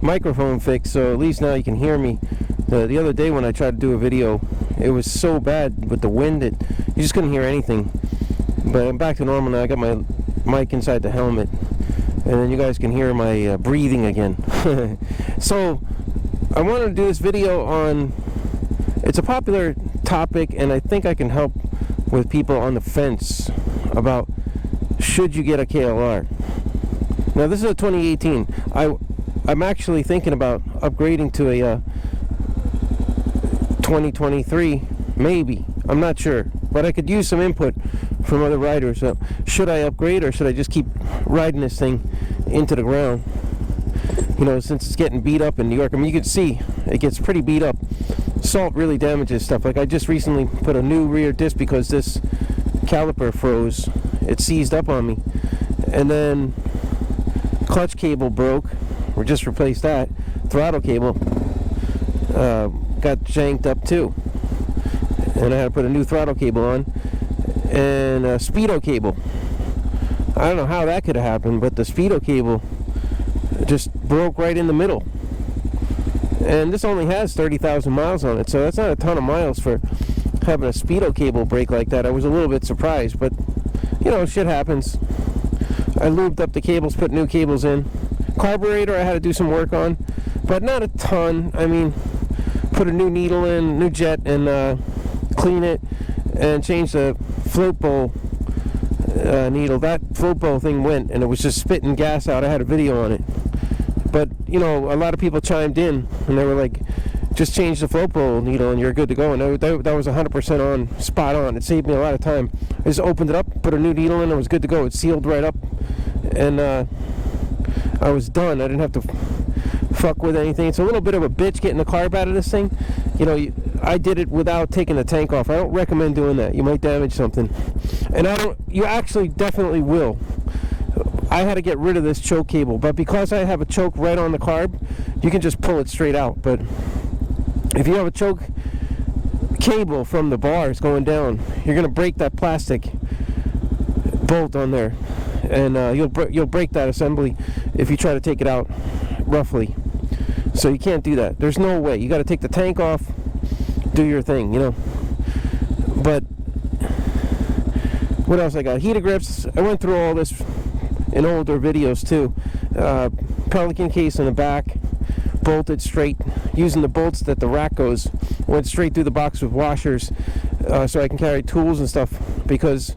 microphone fixed, so at least now you can hear me. The other day when I tried to do a video, it was so bad with the wind that you just couldn't hear anything. But I'm back to normal now. I got my mic inside the helmet, and then you guys can hear my breathing again. So I wanted to do this video on, it's a popular topic, and I think I can help with people on the fence about should you get a KLR. Now this is a 2018. I'm actually thinking about upgrading to a 2023, maybe. I'm not sure, but I could use some input from other riders. Should I upgrade, or should I just keep riding this thing into the ground? You know, since it's getting beat up in New York. I mean, you can see it gets pretty beat up. Salt really damages stuff. Like I just recently put a new rear disc because this caliper froze. It seized up on me, and then clutch cable broke. We just replaced that. Throttle cable got janked up too, and I had to put a new throttle cable on, and a speedo cable. I don't know how that could have happened, but the speedo cable just broke right in the middle. And this only has 30,000 miles on it, so that's not a ton of miles for having a speedo cable break like that. I was a little bit surprised, but you know, shit happens. I lubed up the cables, put new cables in. Carburetor I had to do some work on, but not a ton. I mean, put a new needle in, new jet, and clean it, and change the float bowl needle. That float bowl thing went, and it was just spitting gas out. I had a video on it. But, you know, a lot of people chimed in, and they were like, just change the float bowl needle and you're good to go. And that was 100% on, spot on. It saved me a lot of time. I just opened it up, put a new needle in, and it was good to go. It sealed right up, and I was done. I didn't have to fuck with anything. It's a little bit of a bitch getting the carb out of this thing. You know, I did it without taking the tank off. I don't recommend doing that. You might damage something. And you actually definitely will. I had to get rid of this choke cable, but because I have a choke right on the carb, you can just pull it straight out. But if you have a choke cable from the bars going down, you're going to break that plastic bolt on there, and you'll break that assembly if you try to take it out roughly. So you can't do that. There's no way. You got to take the tank off, do your thing, you know. But what else I got? Heater grips. I went through all this in older videos too. Pelican case in the back, bolted straight, using the bolts that the rack goes, went straight through the box with washers, so I can carry tools and stuff, because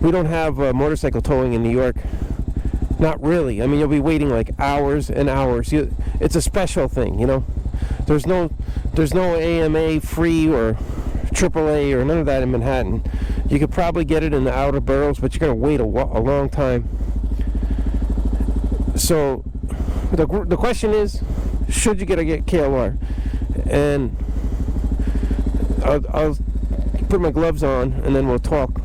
we don't have motorcycle towing in New York. Not really. I mean, you'll be waiting like hours and hours. It's a special thing, you know. There's no AMA free or AAA or none of that in Manhattan. You could probably get it in the outer boroughs, but you're going to wait a long time. So the question is, should you get a KLR? And I'll put my gloves on, and then we'll talk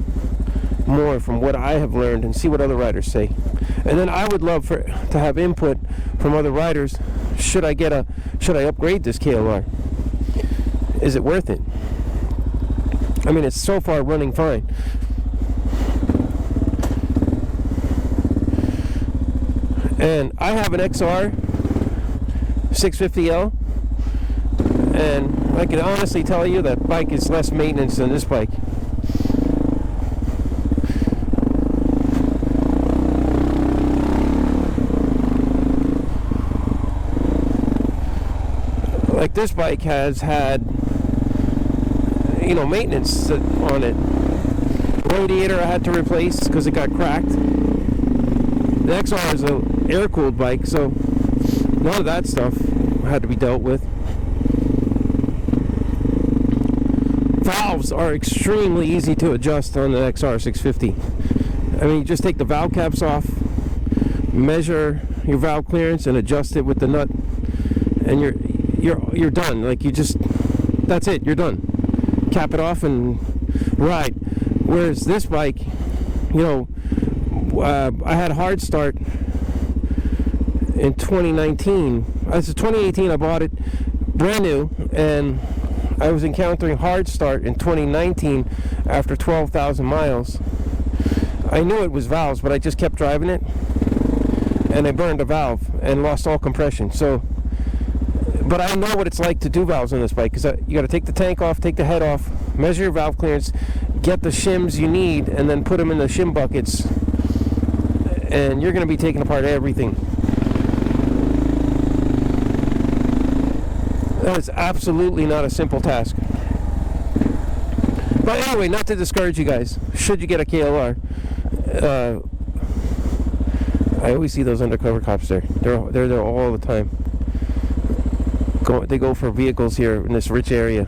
more from what I have learned and see what other riders say. And then I would love to have input from other riders. Should I upgrade this KLR? Is it worth it? I mean, it's so far running fine. And I have an XR 650L, and I can honestly tell you that bike is less maintenance than this bike. Like this bike has had, you know, maintenance on it. Radiator I had to replace because it got cracked. The XR is an air-cooled bike, so none of that stuff had to be dealt with. Valves are extremely easy to adjust on the XR 650. I mean, you just take the valve caps off, measure your valve clearance, and adjust it with the nut, and you're done. Like, that's it, you're done. Cap it off and ride. Whereas this bike, you know, I had a hard start in 2019. It's 2018. I bought it brand new, and I was encountering hard start in 2019 after 12,000 miles. I knew it was valves, but I just kept driving it, and I burned a valve and lost all compression. So But I know what it's like to do valves on this bike, because you got to take the tank off, take the head off, measure your valve clearance, get the shims you need, and then put them in the shim buckets. And you're going to be taking apart everything. That is absolutely not a simple task. But anyway, not to discourage you guys, should you get a KLR, I always see those undercover cops there. They're there all the time. They go for vehicles here in this rich area,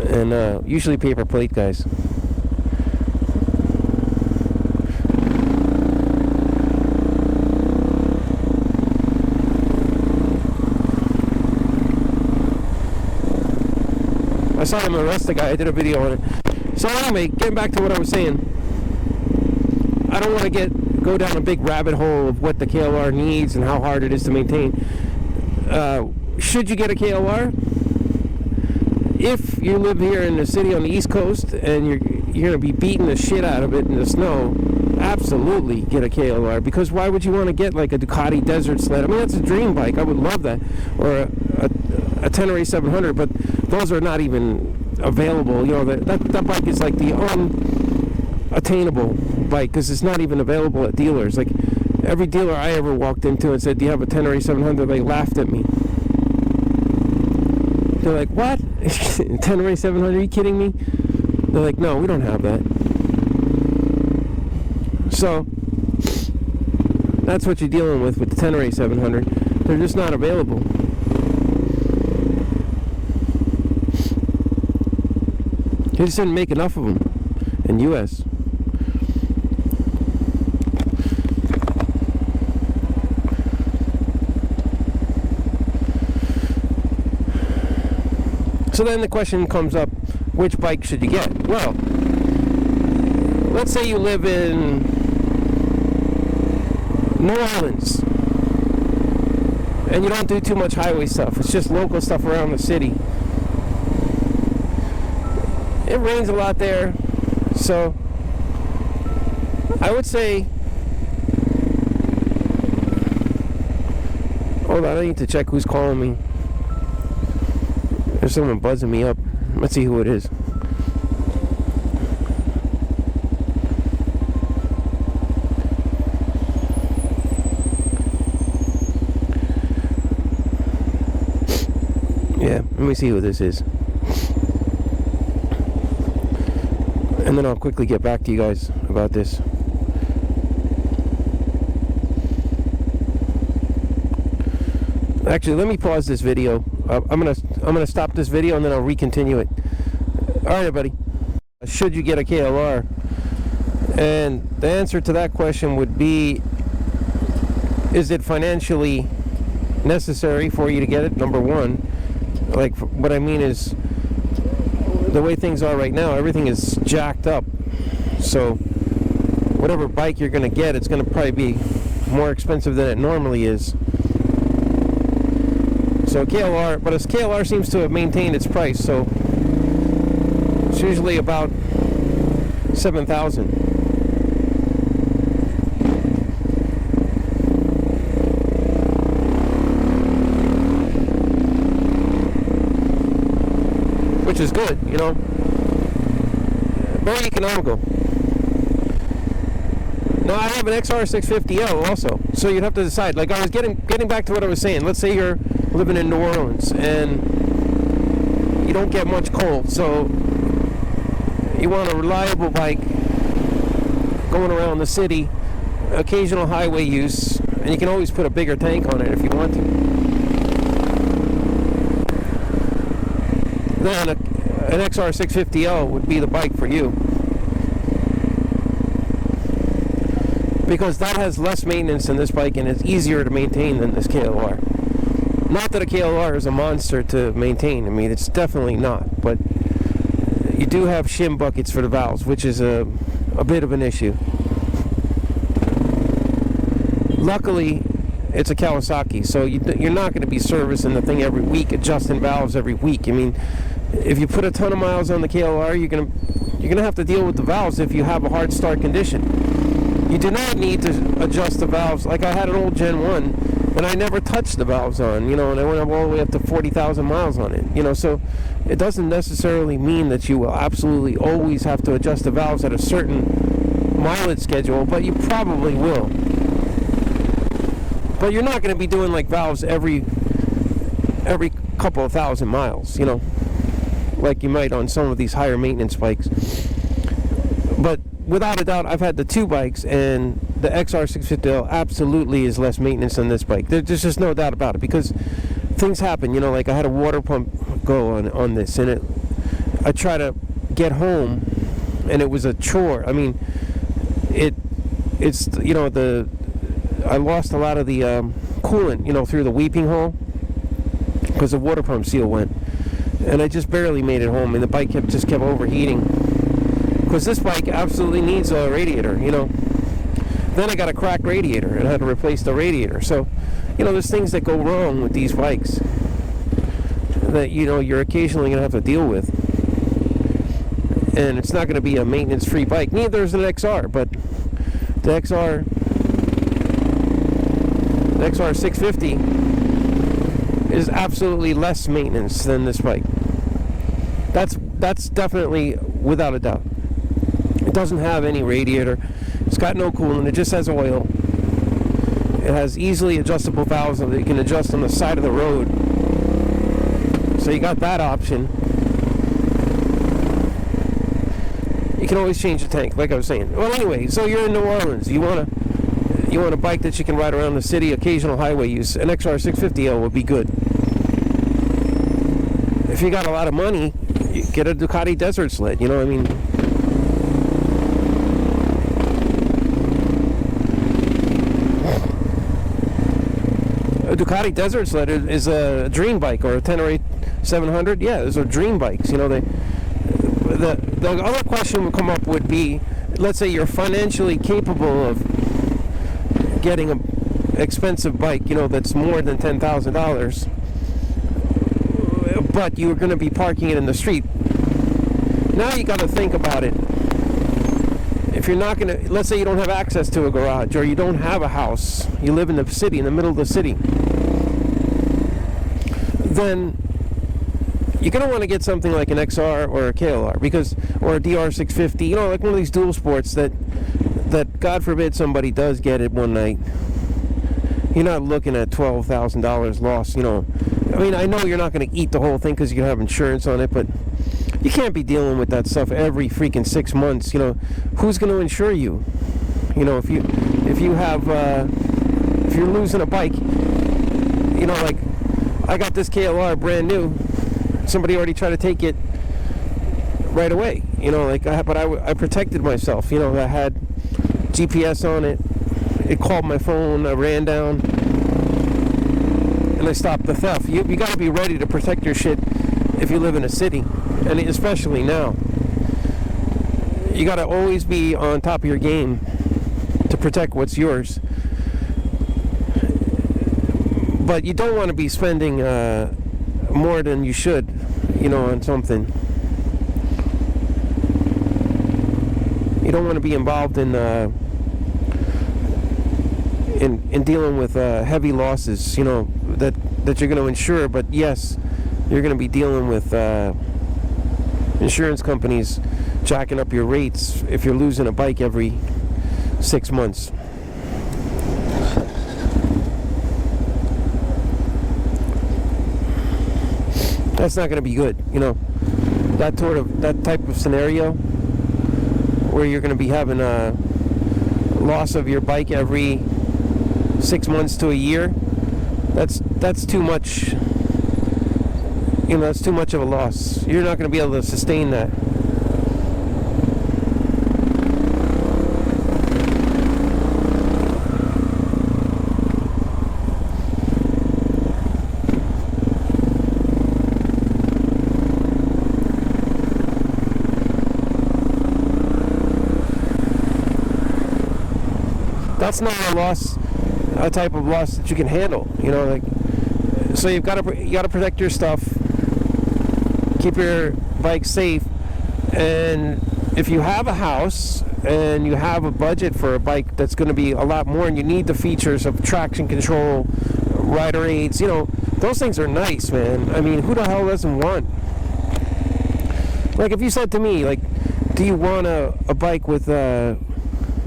and usually paper plate guys. I saw them arrest the guy. I did a video on it. So anyway, getting back to what I was saying, I don't want to go down a big rabbit hole of what the KLR needs and how hard it is to maintain. Should you get a KLR? If you live here in the city on the East Coast and you're going to be beating the shit out of it in the snow, absolutely get a KLR. Because why would you want to get like a Ducati Desert Sled? I mean, that's a dream bike. I would love that. Or a Tenere 700, but those are not even available. You know, that bike is like the unattainable bike, because it's not even available at dealers. Like every dealer I ever walked into and said, "Do you have a Tenere 700?" They laughed at me. They're like, "What? Tenere 700? Are you kidding me?" They're like, "No, we don't have that." So that's what you're dealing with the Tenere 700. They're just not available. They just didn't make enough of them in U.S. So then the question comes up, which bike should you get? Well, let's say you live in New Orleans and you don't do too much highway stuff. It's just local stuff around the city. It rains a lot there, so I would say, hold on, I need to check who's calling me. There's someone buzzing me up. Let's see who it is. Yeah, let me see who this is. And then I'll quickly get back to you guys about this. Actually, let me pause this video. I'm gonna stop this video and then I'll recontinue it. All right, everybody. Should you get a KLR? And the answer to that question would be: is it financially necessary for you to get it? Number one. Like, what I mean is, the way things are right now, everything is jacked up. So whatever bike you're going to get, it's going to probably be more expensive than it normally is. So KLR, but as KLR seems to have maintained its price, so it's usually about $7,000. Which is good, you know. Very economical. Now I have an XR650L also, so you'd have to decide. Like I was getting back to what I was saying. Let's say you're living in New Orleans and you don't get much cold, so you want a reliable bike going around the city, occasional highway use, and you can always put a bigger tank on it if you want to. Then an XR650L would be the bike for you, because that has less maintenance than this bike and it's easier to maintain than this KLR. Not that a KLR is a monster to maintain. I mean, it's definitely not, but you do have shim buckets for the valves, which is a bit of an issue. Luckily, it's a Kawasaki, so you're not going to be servicing the thing every week, adjusting valves every week. I mean, if you put a ton of miles on the KLR, you're gonna have to deal with the valves if you have a hard start condition. You do not need to adjust the valves. Like I had an old Gen 1, and I never touched the valves on, and I went all the way up to 40,000 miles on it, so it doesn't necessarily mean that you will absolutely always have to adjust the valves at a certain mileage schedule, but you probably will. But you're not going to be doing like valves every couple of thousand miles, like you might on some of these higher maintenance bikes. But without a doubt, I've had the two bikes, and the XR650L absolutely is less maintenance than this bike. There's just no doubt about it, because things happen, like I had a water pump go on this, and I tried to get home, and it was a chore. I mean, it's I lost a lot of the coolant, through the weeping hole, because the water pump seal went, and I just barely made it home, and the bike just kept overheating, because this bike absolutely needs a radiator, Then I got a cracked radiator and I had to replace the radiator. So, there's things that go wrong with these bikes that, you're occasionally going to have to deal with. And it's not going to be a maintenance-free bike. Neither is an XR, but the XR650 is absolutely less maintenance than this bike. That's definitely without a doubt. It doesn't have any radiator. It's got no coolant. It just has oil. It has easily adjustable valves that you can adjust on the side of the road. So you got that option. You can always change the tank, like I was saying. Well, anyway, so you're in New Orleans. You want a bike that you can ride around the city, occasional highway use. An XR650L would be good. If you got a lot of money, you get a Ducati Desert Sled. A Ducati Desert Sled is a dream bike, or a 10 700. Yeah, those are dream bikes. The other question would come up would be, let's say you're financially capable of getting an expensive bike, that's more than $10,000, but you're going to be parking it in the street. Now you got to think about it. If you're not going to, let's say you don't have access to a garage, or you don't have a house, you live in the city, in the middle of the city, then you're going to want to get something like an XR or a KLR, or a DR650, like one of these dual sports that God forbid somebody does get it one night. You're not looking at $12,000 loss, I mean, I know you're not going to eat the whole thing because you have insurance on it, but you can't be dealing with that stuff every freaking 6 months. Who's going to insure you? If you're losing a bike, like I got this KLR brand new. Somebody already tried to take it right away. But I protected myself. I had GPS on it. It called my phone. I ran down, and I stopped the theft. You got to be ready to protect your shit if you live in a city, and especially now. You got to always be on top of your game to protect what's yours. But you don't want to be spending more than you should, on something. You don't want to be involved in dealing with heavy losses, that you're going to insure. But yes, you're going to be dealing with insurance companies jacking up your rates if you're losing a bike every 6 months. That's not going to be good, that type of scenario where you're going to be having a loss of your bike every 6 months to a year. That's too much. That's too much of a loss. You're not going to be able to sustain that. That's not a type of loss that you can handle. So you got to protect your stuff, keep your bike safe, and if you have a house and you have a budget for a bike that's going to be a lot more, and you need the features of traction control, rider aids. You know, those things are nice, man. I mean, who the hell doesn't want? Like, if you said to me, like, do you want a bike with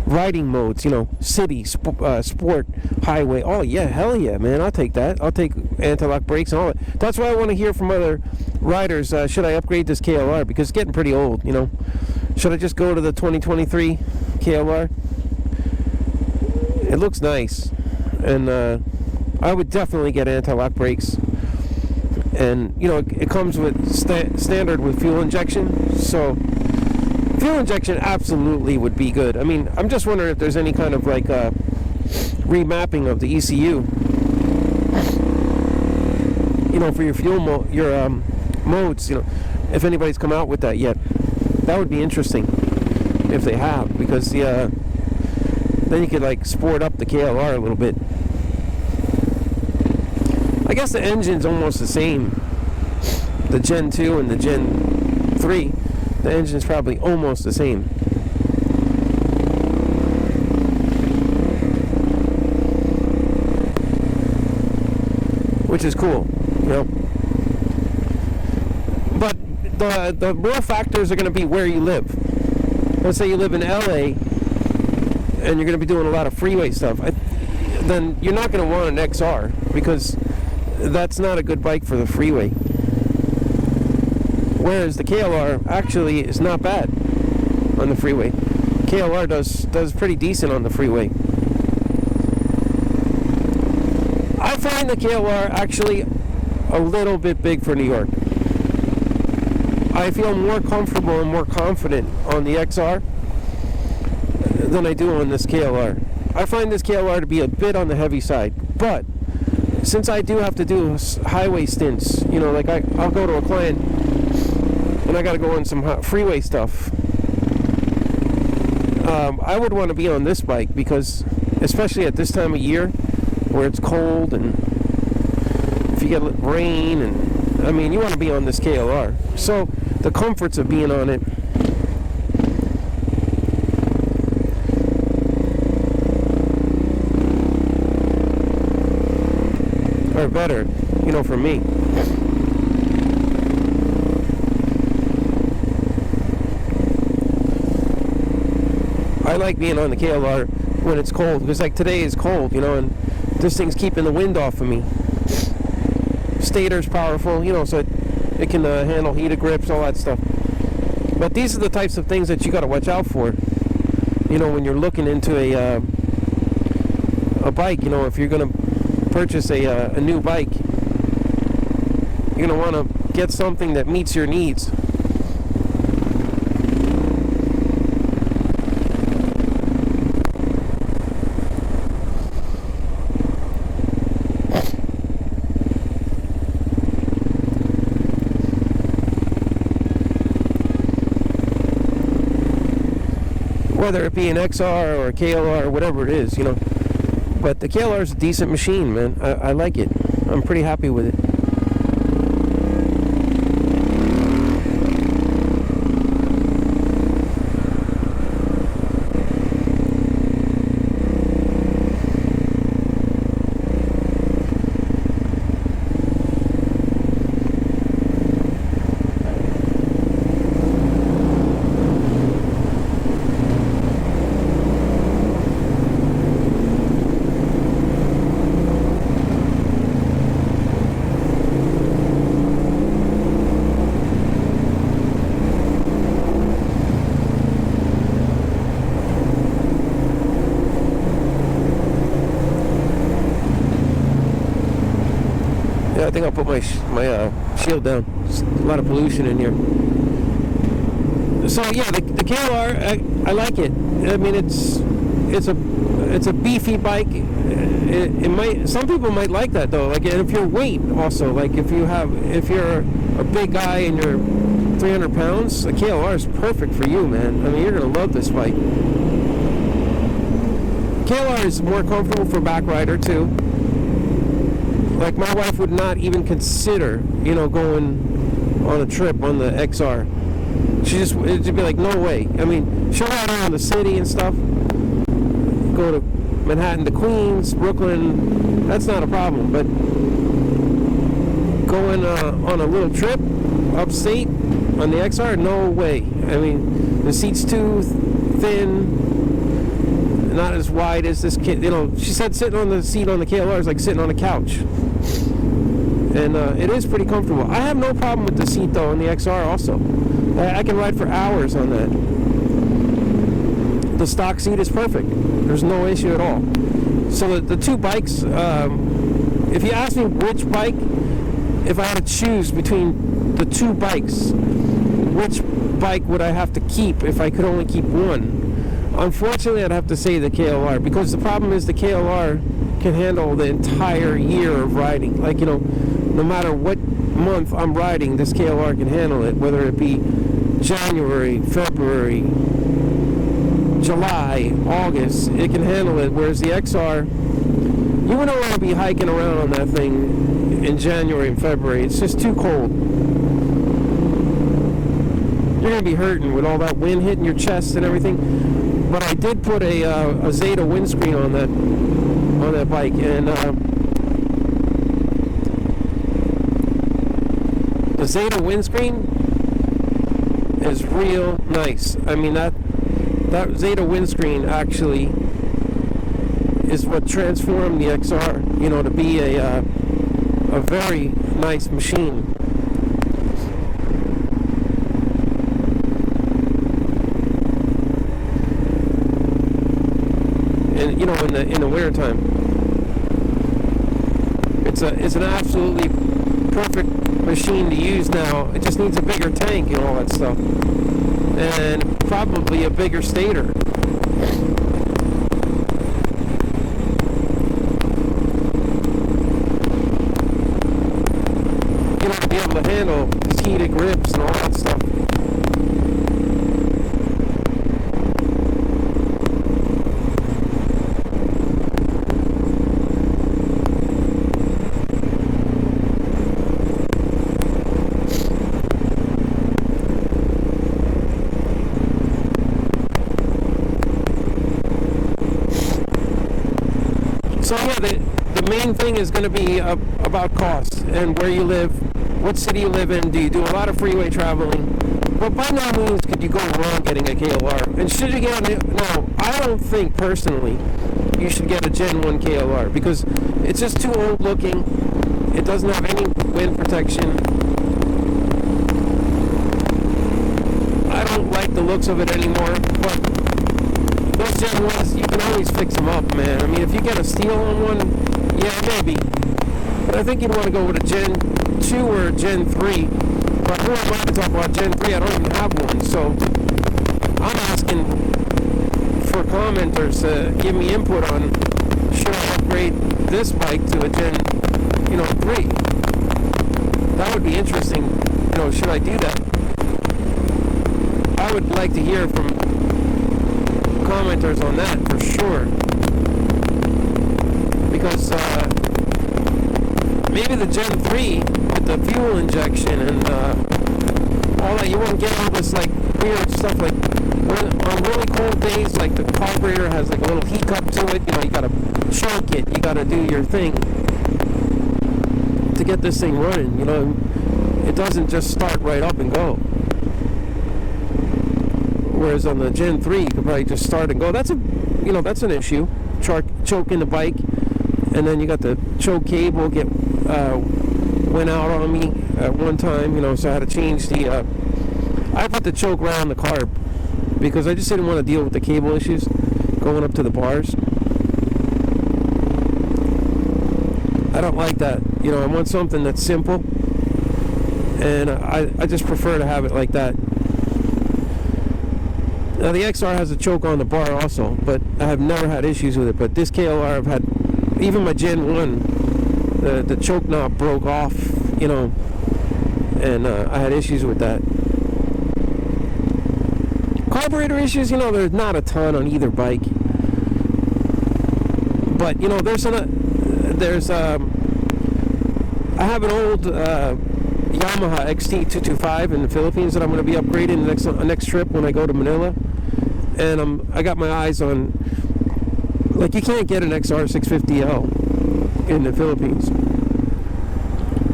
riding modes, you know, city, sport, highway? Oh, yeah, hell yeah, man. I'll take that. I'll take anti-lock brakes and all that. That's why I want to hear from other riders. Should I upgrade this KLR? Because it's getting pretty old, you know. Should I just go to the 2023 KLR? It looks nice. And I would definitely get anti-lock brakes. And, you know, it comes with standard with fuel injection. So fuel injection absolutely would be good. I mean, I'm just wondering if there's any kind of like remapping of the ECU, you know, for your fuel modes. You know, if anybody's come out with that yet, that would be interesting if they have, because then you could like sport up the KLR a little bit. I guess the engine's almost the same. The Gen 2 and the Gen 3, the engine's probably almost the same. Which is cool, you know. But the more factors are going to be where you live. Let's say you live in LA and you're going to be doing a lot of freeway stuff. Then you're not going to want an XR, because that's not a good bike for the freeway. Whereas the KLR actually is not bad on the freeway. KLR does pretty decent on the freeway. I find the KLR actually a little bit big for New York. I feel more comfortable and more confident on the XR than I do on this KLR. I find this KLR to be a bit on the heavy side, but since I do have to do highway stints, you know, like I'll go to a client and I got to go on some freeway stuff, I would want to be on this bike, because especially at this time of year where it's cold and if you get rain, and I mean, you want to be on this KLR. So the comforts of being on it are better, you know, for me. I like being on the KLR when it's cold, because like today is cold, you know, and this thing's keeping the wind off of me. Stator's powerful, you know, so it can handle heated grips, all that stuff. But these are the types of things that you got to watch out for, you know, when you're looking into a bike. You know, if you're going to purchase a new bike, you're going to want to get something that meets your needs. Whether it be an XR or a KLR or whatever it is, you know. But the KLR is a decent machine, man. I like it. I'm pretty happy with it. I think I'll put my shield down. There's a lot of pollution in here. So yeah, the KLR, I like it. I mean, it's a beefy bike. It might, some people might like that though. Like, and if your weight also, like if you're a big guy and you're 300 pounds, the KLR is perfect for you, man. I mean, you're gonna love this bike. KLR is more comfortable for back rider too. Like, my wife would not even consider, you know, going on a trip on the XR. It'd be like, no way. I mean, she'll ride around the city and stuff, go to Manhattan to Queens, Brooklyn, that's not a problem. But going on a little trip upstate on the XR, no way. I mean, the seat's too thin, not as wide as this kid. You know, she said sitting on the seat on the KLR is like sitting on a couch. And it is pretty comfortable. I have no problem with the seat though on the XR also. I can ride for hours on that. The stock seat is perfect. There's no issue at all. So the two bikes, if you ask me which bike, if I had to choose between the two bikes, which bike would I have to keep if I could only keep one? Unfortunately, I'd have to say the KLR, because the problem is the KLR can handle the entire year of riding. Like, you know, no matter what month I'm riding, this KLR can handle it, whether it be January, February, July, August, it can handle it. Whereas the XR, you wouldn't want to be hiking around on that thing in January and February. It's just too cold. You're going to be hurting with all that wind hitting your chest and everything. But I did put a Zeta windscreen on that bike, and the Zeta windscreen is real nice. I mean, that Zeta windscreen actually is what transformed the XR, you know, to be a very nice machine. And you know, in the winter time, it's an absolutely perfect machine to use now. It just needs a bigger tank and all that stuff, and probably a bigger stator. You know, to be able to handle these heated grips and all that stuff. So yeah, the main thing is going to be about cost and where you live, what city you live in. Do you do a lot of freeway traveling? But by no means could you go wrong getting a KLR. And should you get no, I don't think personally you should get a Gen 1 KLR, because it's just too old looking. It doesn't have any wind protection. I don't like the looks of it anymore, but those Gen 1s, you can always fix them up, man. I mean, if you get a steal on one, yeah, maybe. But I think you'd want to go with a Gen 2 or a Gen 3. But who am I to talk about Gen 3? I don't even have one. So I'm asking for commenters to give me input on, should I upgrade this bike to a Gen, 3? That would be interesting. You know, should I do that? I would like to hear from commenters on that for sure, because maybe the Gen 3 with the fuel injection and all that, you won't get all this like weird stuff, like on really cold days, like the carburetor has like a little heat cup to it. You know, you gotta choke it, you gotta do your thing to get this thing running. You know, it doesn't just start right up and go. Whereas on the Gen 3, you could probably just start and go. That's an issue. Choking the bike, and then you got the choke cable went out on me at one time. So I had to change the. I put the choke around the carb because I just didn't want to deal with the cable issues going up to the bars. I don't like that. I want something that's simple, and I just prefer to have it like that. Now the XR has a choke on the bar also, but I have never had issues with it. But this KLR, I've had, even my Gen 1, the choke knob broke off, and I had issues with that. Carburetor issues, there's not a ton on either bike. But, I have an old Yamaha XT225 in the Philippines that I'm going to be upgrading the next trip when I go to Manila. And I got my eyes on Like, you can't get an XR 650L in the Philippines.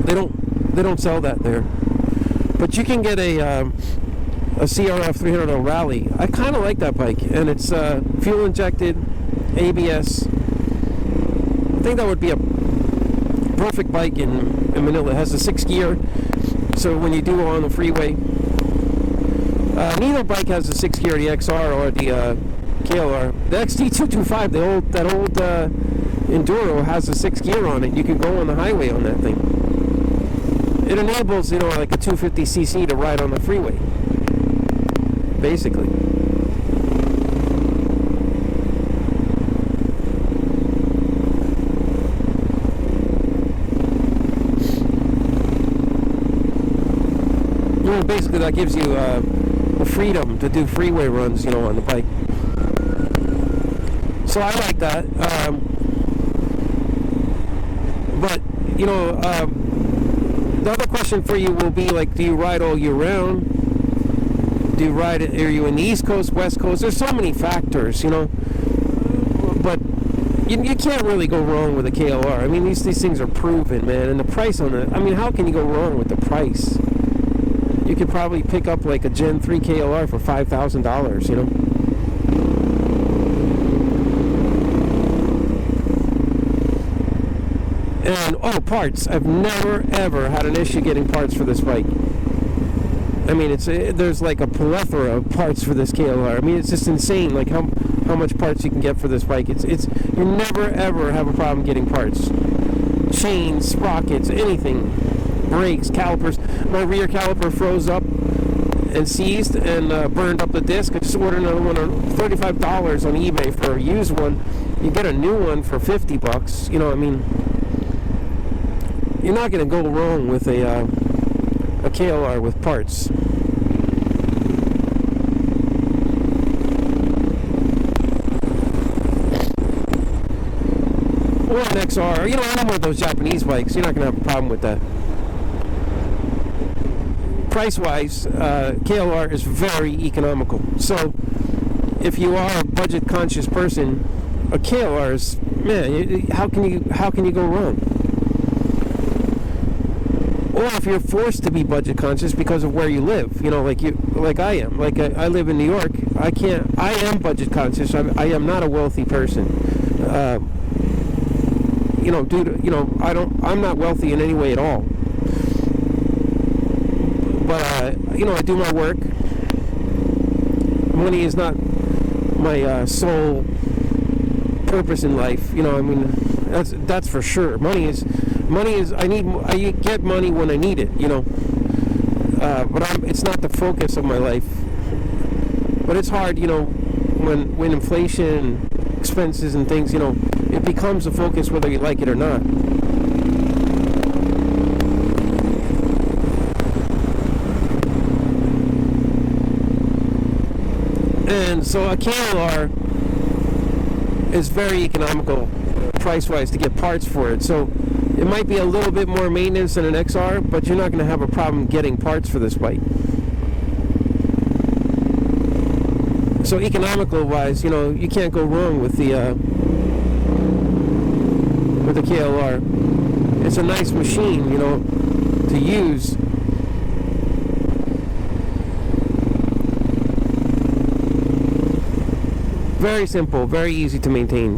They don't sell that there. But you can get a CRF 300L Rally. I kind of like that bike, and it's fuel injected, ABS. I think that would be a perfect bike in Manila. It has a 6 gear, so when you do go on the freeway, neither bike has a 6 gear, the XR or the KLR. The XT225, that old Enduro, has a 6 gear on it. You can go on the highway on that thing. It enables, like a 250cc to ride on the freeway, basically. Basically that gives you the freedom to do freeway runs, on the bike. So I like that. But, the other question for you will be, like, do you ride all year round? Do you ride it? Are you in the East Coast, West Coast? There's so many factors, But you can't really go wrong with a KLR. I mean, these things are proven, man. And the price on it, I mean, how can you go wrong with the price? You could probably pick up like a Gen 3 KLR for $5,000, And, parts. I've never, ever had an issue getting parts for this bike. I mean, there's like a plethora of parts for this KLR. I mean, it's just insane, like how much parts you can get for this bike. You never, ever have a problem getting parts. Chains, sprockets, anything. Brakes, calipers. My rear caliper froze up and seized and burned up the disc. I just ordered another one on $35 on eBay for a used one. You get a new one for $50. I mean, you're not going to go wrong with a KLR with parts. Or an XR, any one of those Japanese bikes. You're not going to have a problem with that. Price-wise, KLR is very economical. So, if you are a budget-conscious person, a KLR is, man, how can you go wrong? Or if you're forced to be budget-conscious because of where you live, like I am. Like I live in New York. I am budget-conscious. I am not a wealthy person. I'm not wealthy in any way at all. But, I do my work. Money is not my sole purpose in life. That's for sure. Money is, I get money when I need it, But it's not the focus of my life. But it's hard, when inflation, expenses and things, it becomes a focus whether you like it or not. And so a KLR is very economical price-wise to get parts for it. So it might be a little bit more maintenance than an XR, but you're not going to have a problem getting parts for this bike. So economical-wise, you can't go wrong with the KLR. It's a nice machine, to use. Very simple, very easy to maintain,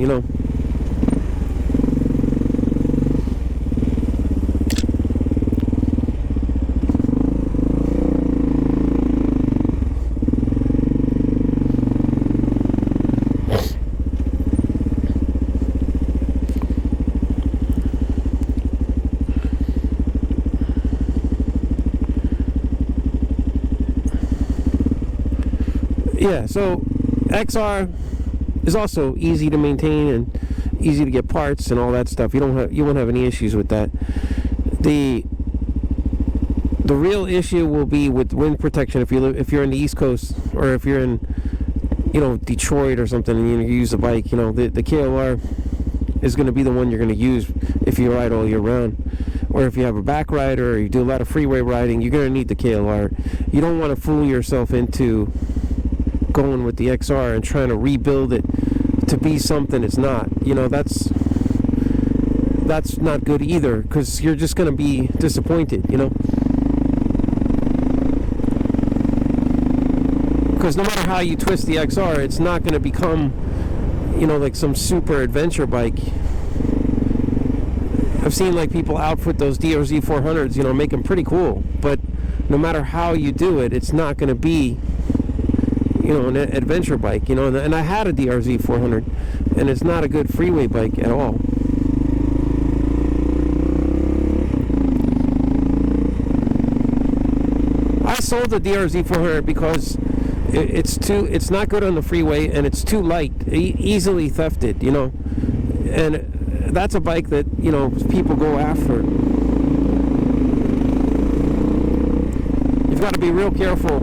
Yeah, so XR is also easy to maintain and easy to get parts and all that stuff. You won't have any issues with that. The real issue will be with wind protection if you're in the East Coast, or if you're in Detroit or something, and you use a bike. The KLR is going to be the one you're going to use if you ride all year round. Or if you have a back rider or you do a lot of freeway riding, you're going to need the KLR. You don't want to fool yourself into going with the XR and trying to rebuild it to be something it's not. You know, that's not good either, because you're just going to be disappointed, you know. Because no matter how you twist the XR, it's not going to become, you know, like some super adventure bike. I've seen like people outfit those DRZ 400s, you know, make them pretty cool, but no matter how you do it, it's not going to be, you know, an adventure bike, you know. And I had a DRZ 400, and it's not a good freeway bike at all. I sold the DRZ 400 because it's not good on the freeway, and it's too light, easily thefted, you know. And that's a bike that, you know, people go after. You've got to be real careful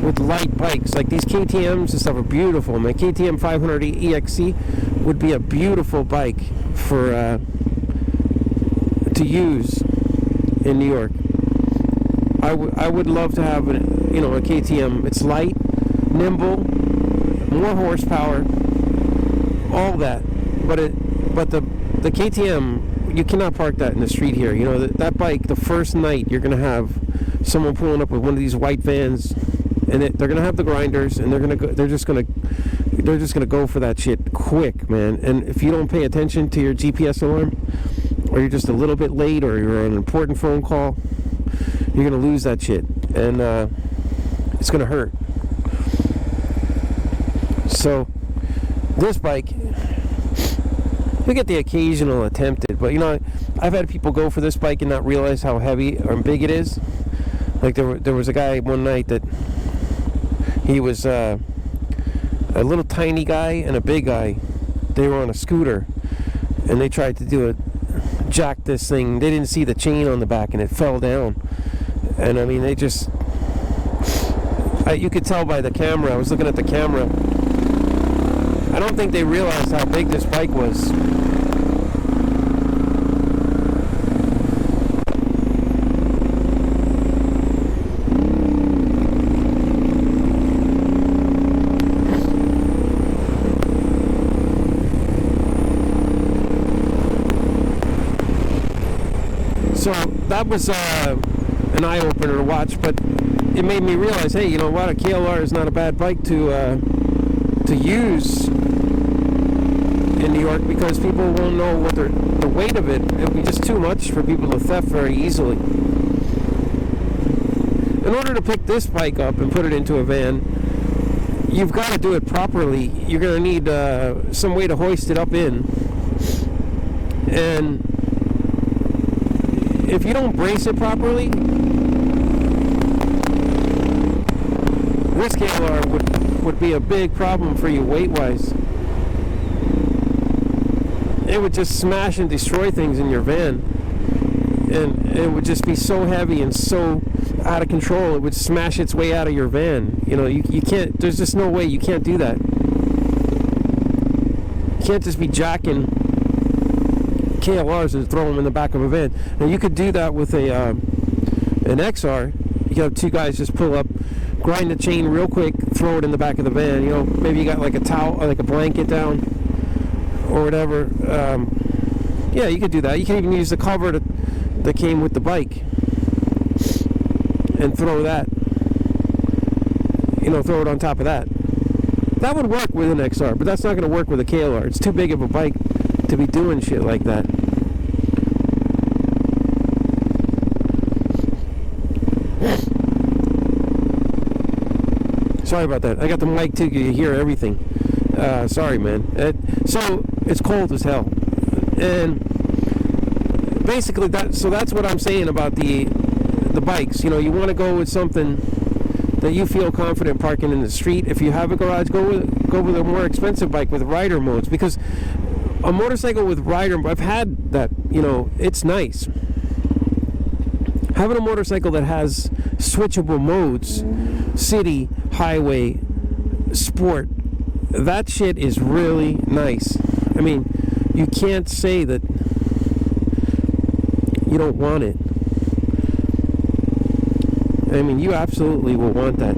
with light bikes. Like these KTMs and stuff are beautiful. My KTM 500 EXC would be a beautiful bike for to use in New York. I would love to have, you know, a KTM. It's light, nimble, more horsepower, all that. But the KTM, you cannot park that in the street here. You know, that bike, the first night you're gonna have someone pulling up with one of these white vans, and they're gonna have the grinders, and they're just gonna go for that shit quick, man. And if you don't pay attention to your GPS alarm, or you're just a little bit late, or you're on an important phone call, you're gonna lose that shit, and it's gonna hurt. So this bike, you get the occasional attempted, but you know, I've had people go for this bike and not realize how heavy or big it is. Like there was a guy one night that he was a little tiny guy and a big guy. They were on a scooter, and they tried to jack this thing. They didn't see the chain on the back, and it fell down. And I mean, they just, you could tell by the camera. I was looking at the camera. I don't think they realized how big this bike was. So that was an eye-opener to watch, but it made me realize, hey, you know what, a KLR is not a bad bike to use in New York, because people won't know what the weight of it. It'll be just too much for people to theft very easily. In order to pick this bike up and put it into a van, you've got to do it properly. You're going to need some way to hoist it up in, and if you don't brace it properly, this KLR would be a big problem for you weight-wise. It would just smash and destroy things in your van, and it would just be so heavy and so out of control. It would smash its way out of your van. You know, you can't, there's just no way you can't do that. You can't just be jacking KLRs and throw them in the back of a van. Now you could do that with an XR. You have two guys just pull up, grind the chain real quick, throw it in the back of the van. You know, maybe you got like a towel or like a blanket down or whatever. Yeah, you could do that. You can even use the cover that came with the bike and throw that. You know, throw it on top of that. That would work with an XR, but that's not going to work with a KLR. It's too big of a bike to be doing shit like that. Sorry about that. I got the mic too. You hear everything. Sorry, man. So it's cold as hell, and basically that's what I'm saying about the bikes. You know, you want to go with something that you feel confident parking in the street. If you have a garage, go with a more expensive bike with rider modes, because a motorcycle with rider, I've had that, you know, it's nice. Having a motorcycle that has switchable modes, city, highway, sport, that shit is really nice. I mean, you can't say that you don't want it. I mean, you absolutely will want that.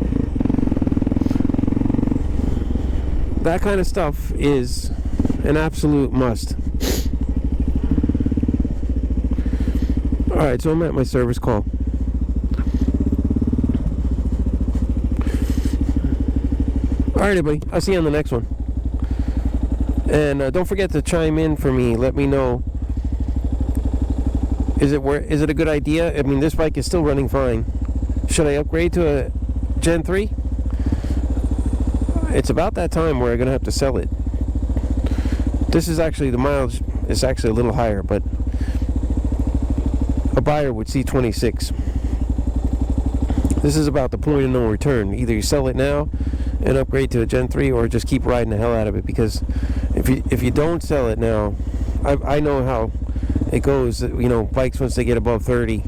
that kind of stuff is an absolute must. Alright, so I'm at my service call. Alright, everybody. I'll see you on the next one. And don't forget to chime in for me. Let me know. Is it a good idea? I mean, this bike is still running fine. Should I upgrade to a Gen 3? It's about that time where I'm going to have to sell it. This is actually, the mileage is actually a little higher, but a buyer would see 26. This is about the point of no return. Either you sell it now and upgrade to a Gen 3, or just keep riding the hell out of it, because if you don't sell it now, I know how it goes. You know, bikes, once they get above 30,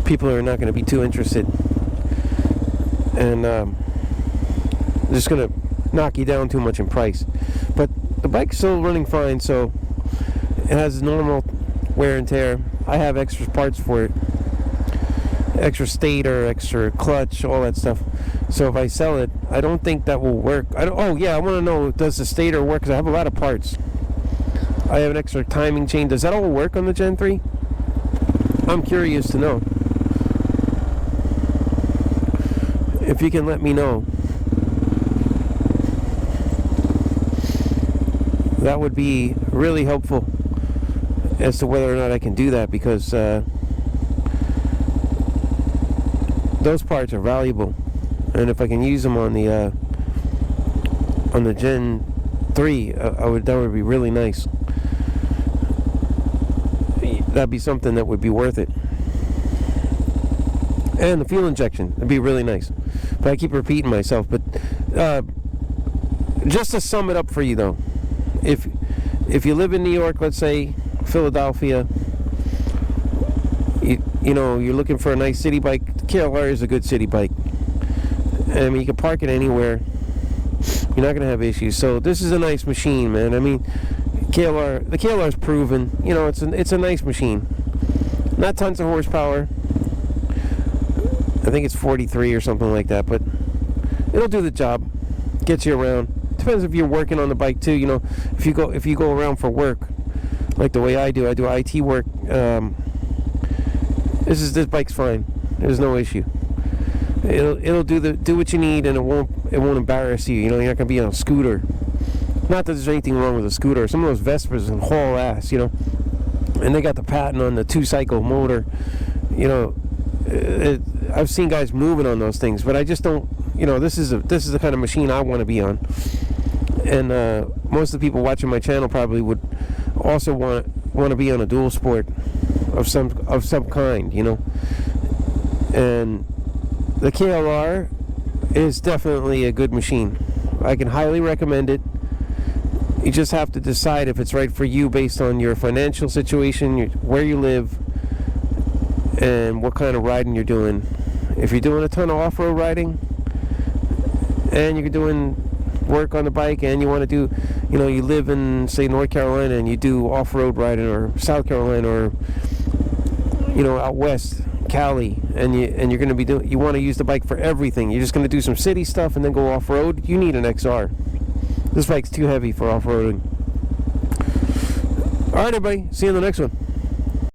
people are not going to be too interested, and just going to knock you down too much in price. But the bike's still running fine, so it has normal wear and tear. I have extra parts for it, extra stator, extra clutch, all that stuff. So if I sell it, I don't think that will work. Oh yeah, I want to know, does the stator work? Because I have a lot of parts. I have an extra timing chain. Does that all work on the Gen 3? I'm curious to know. If you can let me know, that would be really helpful as to whether or not I can do that, because those parts are valuable, and if I can use them on the Gen 3, that would be really nice. That'd be something that would be worth it. And the fuel injection would be really nice. But I keep repeating myself. But just to sum it up for you, though, if you live in New York, let's say Philadelphia, you know, you're looking for a nice city bike, the KLR is a good city bike. I mean, you can park it anywhere. You're not going to have issues. So this is a nice machine, man. I mean, the KLR's proven. You know, it's a nice machine. Not tons of horsepower. I think it's 43 or something like that, but it'll do the job. Gets you around. Depends if you're working on the bike too. You know, if you go around for work, like the way I do IT work. This bike's fine. There's no issue. It'll do what you need, and it won't embarrass you. You know, you're not gonna be on a scooter. Not that there's anything wrong with a scooter. Some of those Vespers and haul ass, you know, and they got the patent on the 2-cycle motor. You know, I've seen guys moving on those things, but I just don't. You know, this is the kind of machine I want to be on, and most of the people watching my channel probably would also want to be on a dual sport of some kind. You know, and the KLR is definitely a good machine. I can highly recommend it. You just have to decide if it's right for you based on your financial situation, where you live, and what kind of riding you're doing. If you're doing a ton of off-road riding, and you're doing work on the bike, and you want to do, you know, you live in, say, North Carolina, and you do off-road riding, or South Carolina, or, you know, out west, Cali, and you're going to be doing, you want to use the bike for everything. You're just going to do some city stuff and then go off-road. You need an XR. This bike's too heavy for off-roading. All right, everybody. See you in the next one.